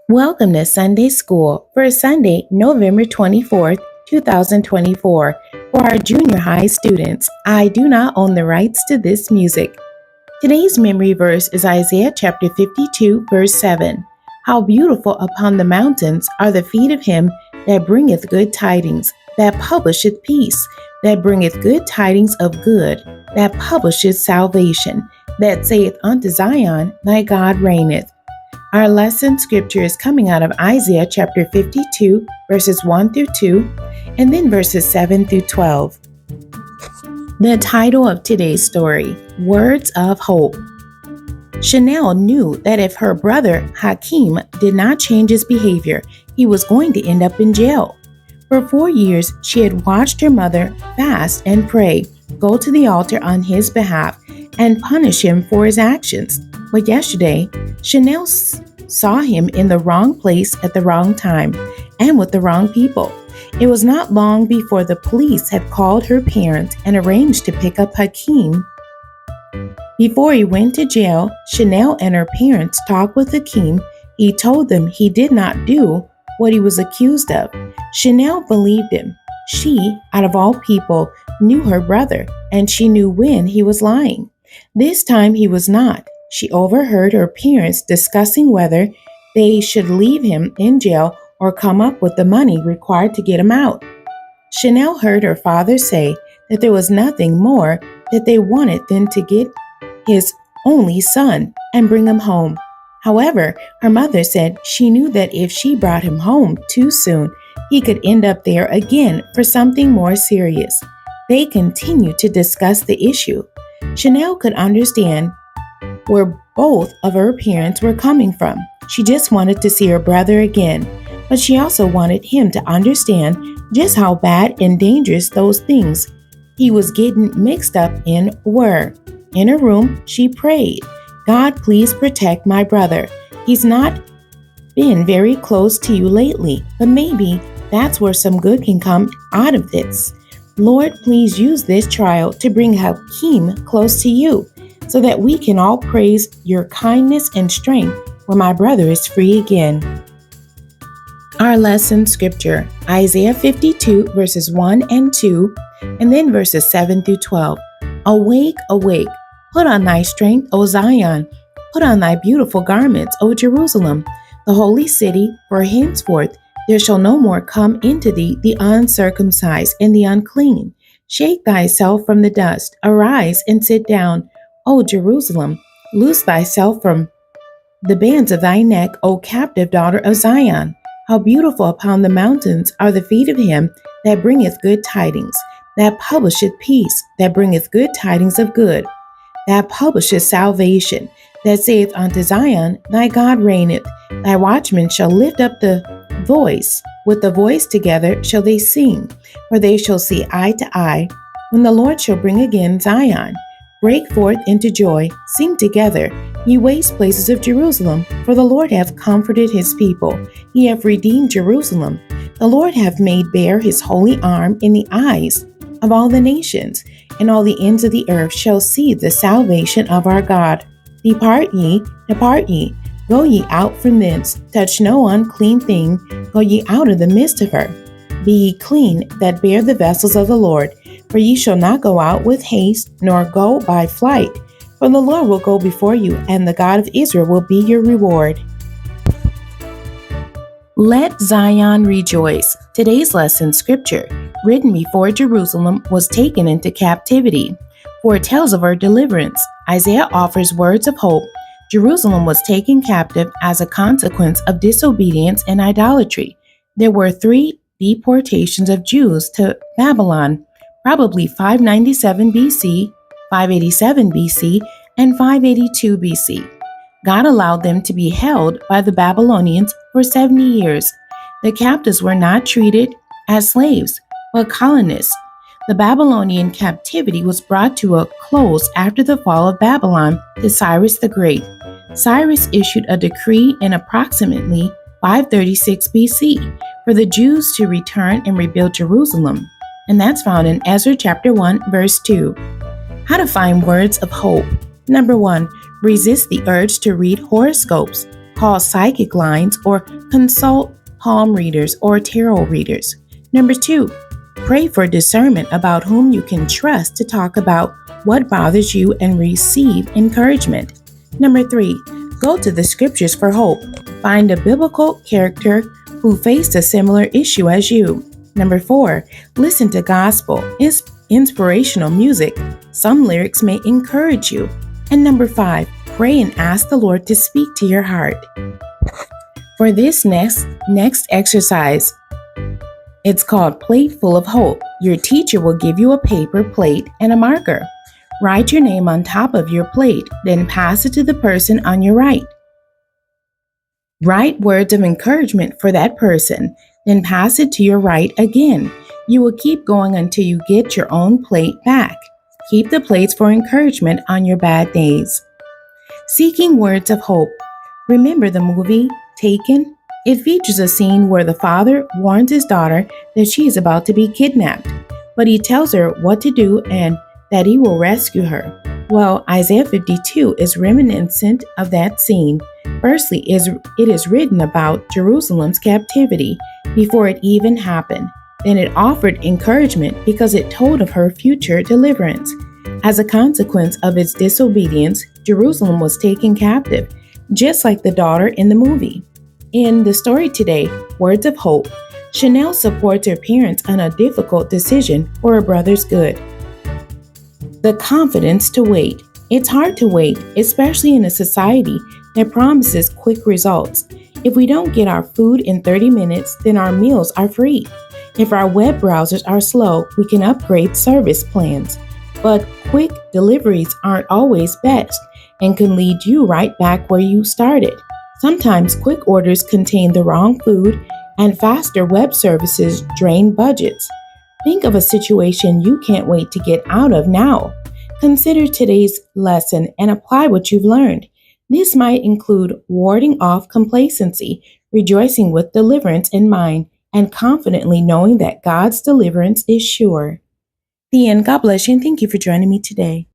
Welcome to Sunday School for Sunday, November 24th, 2024. For our junior high students, I do not own the rights to this music. Today's memory verse is Isaiah chapter 52, verse 7. How beautiful upon the mountains are the feet of him that bringeth good tidings, that publisheth peace, that bringeth good tidings of good, that publisheth salvation, that saith unto Zion, Thy God reigneth. Our lesson scripture is coming out of Isaiah chapter 52, verses 1 through 2, and then verses 7 through 12. The title of today's story, Words of Hope. Chanel knew that if her brother Hakeem did not change his behavior, he was going to end up in jail. For 4 years, she had watched her mother fast and pray, go to the altar on his behalf, and punish him for his actions. But yesterday, Chanel saw him in the wrong place at the wrong time and with the wrong people. It was not long before the police had called her parents and arranged to pick up Hakeem. Before he went to jail, Chanel and her parents talked with Hakeem. He told them he did not do what he was accused of. Chanel believed him. She, out of all people, knew her brother, and she knew when he was lying. This time he was not. She overheard her parents discussing whether they should leave him in jail or come up with the money required to get him out. Chanel heard her father say that there was nothing more that they wanted than to get his only son and bring him home. However, her mother said she knew that if she brought him home too soon, he could end up there again for something more serious. They continued to discuss the issue. Chanel could understand where both of her parents were coming from. She just wanted to see her brother again, but she also wanted him to understand just how bad and dangerous those things he was getting mixed up in were. In her room, she prayed, God, please protect my brother. He's not been very close to you lately, but maybe that's where some good can come out of this. Lord, please use this trial to bring Hakeem close to you, so that we can all praise your kindness and strength when my brother is free again. Our lesson scripture, Isaiah 52, verses 1 and 2, and then verses 7 through 12. Awake, awake, put on thy strength, O Zion. Put on thy beautiful garments, O Jerusalem, the holy city, for henceforth there shall no more come into thee the uncircumcised and the unclean. Shake thyself from the dust, arise and sit down, O Jerusalem, loose thyself from the bands of thy neck, O captive daughter of Zion. How beautiful upon the mountains are the feet of him that bringeth good tidings, that publisheth peace, that bringeth good tidings of good, that publisheth salvation, that saith unto Zion, Thy God reigneth. Thy watchmen shall lift up the voice, with the voice together shall they sing, for they shall see eye to eye, when the Lord shall bring again Zion. Break forth into joy, sing together, ye waste places of Jerusalem, for the Lord hath comforted his people, he hath redeemed Jerusalem. The Lord hath made bare his holy arm in the eyes of all the nations, and all the ends of the earth shall see the salvation of our God. Depart ye, go ye out from thence, touch no unclean thing, go ye out of the midst of her. Be ye clean that bear the vessels of the Lord, for ye shall not go out with haste, nor go by flight. For the Lord will go before you, and the God of Israel will be your reward. Let Zion rejoice. Today's lesson scripture, written before Jerusalem was taken into captivity, for it tells of her deliverance. Isaiah offers words of hope. Jerusalem was taken captive as a consequence of disobedience and idolatry. There were 3 deportations of Jews to Babylon, probably 597 BC, 587 BC, and 582 BC. God allowed them to be held by the Babylonians for 70 years. The captives were not treated as slaves, but colonists. The Babylonian captivity was brought to a close after the fall of Babylon to Cyrus the Great. Cyrus issued a decree in approximately 536 BC for the Jews to return and rebuild Jerusalem, and that's found in Ezra chapter 1, verse 2. How to find words of hope. Number 1, resist the urge to read horoscopes. call psychic lines, or consult palm readers or tarot readers. Number 2, pray for discernment about whom you can trust to talk about what bothers you and receive encouragement. Number 3, go to the scriptures for hope. Find a biblical character who faced a similar issue as you. Number 4, listen to gospel, inspirational music. Some lyrics may encourage you. And number 5, pray and ask the Lord to speak to your heart. For this next exercise, it's called Plate Full of Hope. Your teacher will give you a paper plate and a marker. Write your name on top of your plate, then pass it to the person on your right. Write words of encouragement for that person, then pass it to your right again. You will keep going until you get your own plate back. Keep the plates for encouragement on your bad days. Seeking words of hope. Remember the movie Taken? It features a scene where the father warns his daughter that she is about to be kidnapped, but he tells her what to do and that he will rescue her. Well, Isaiah 52 is reminiscent of that scene. Firstly, it is written about Jerusalem's captivity before it even happened. Then it offered encouragement because it told of her future deliverance. As a consequence of its disobedience, Jerusalem was taken captive, just like the daughter in the movie. In the story today, Words of Hope, Chanel supports her parents on a difficult decision for her brother's good. The confidence to wait. It's hard to wait, especially in a society that promises quick results. If we don't get our food in 30 minutes, then our meals are free. If our web browsers are slow, we can upgrade service plans. But quick deliveries aren't always best and can lead you right back where you started. Sometimes quick orders contain the wrong food, and faster web services drain budgets. Think of a situation you can't wait to get out of now. Consider today's lesson and apply what you've learned. This might include warding off complacency, rejoicing with deliverance in mind, and confidently knowing that God's deliverance is sure. The end. God bless you and thank you for joining me today.